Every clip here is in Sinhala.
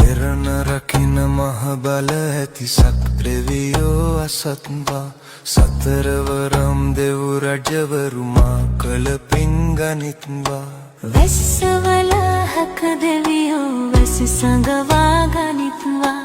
දෙරණ රකින මහ බල ඇති සක්‍රවියෝ අසත්වා සතරවරම් දෙව් රජවරුමා කළ පින් ගනිත්වා වැස්සවලහක දෙවියෝ වැසි සඟවා ගනිත්වා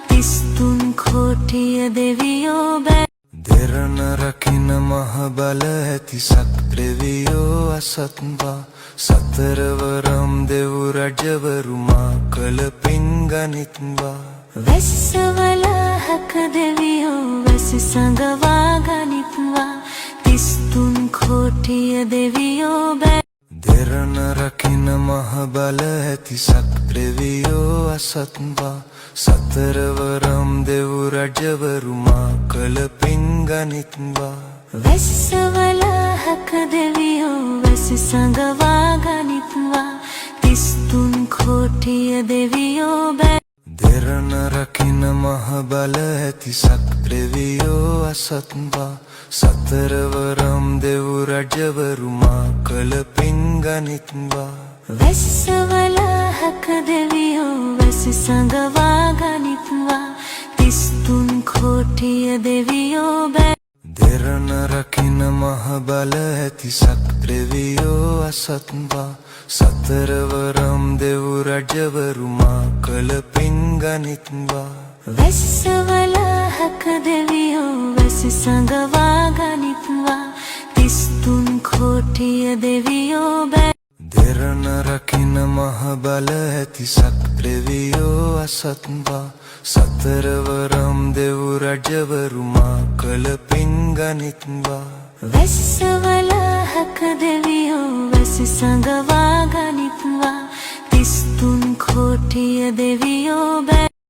තිස්තුන් කෝටිය දෙවියෝ බෑ දෙරණ රකින මහ බල ඇති සක්‍රවියෝ අසත්වා සතරවරම් දෙව් රජවරුමා කළ පින් ගනිත්වා වැස්සවලහක දෙවියෝ වැසි සඟවා ගනිත්වා තිස්තුන් කෝටිය දෙවියෝ බෑ දෙරණ රකින මහ බල ඇති සක්‍රවියෝ අසත්වා සතරවරම් දෙව් රජවරුමා කළ පින් ගනිත්වා වැස්සවලහක දෙවියෝ වැසි සඟවා ගනිත්වා තිස්තුන් කෝටිය දෙවියෝ බෑ දෙරණ රකින මහ බල ඇති සක්‍රවියෝ අසත්වා සතරවරම් දෙව් රජවරුමා කළ පින් ගනිත්වා වැස්සවලහක දෙවියෝ වැසි සඟවා ගනිත්වා තිස්තුන් කෝටිය දෙවියෝ බෑ දෙරණ රකින මහ බල ඇති සක්‍රවියෝ අසත්වා සතරවරම් දෙව් රජවරුමා කළ පින් ගනිත්වා වැස්සවලහක දෙවියෝ වැසි සඟවා ගනිත්වා තිස්තුන් කෝටිය දෙවියෝ බෑ දෙරණ රකින මහ බල ඇති සක්‍රවියෝ අසත්වා සතරවරම් දෙව් රජවරුමා කළ පින් ගනිත්වා වැස්සවලහක දෙවියෝ වැසි සඟවා ගනිත්වා තිස්තුන් කෝටිය දෙවියෝ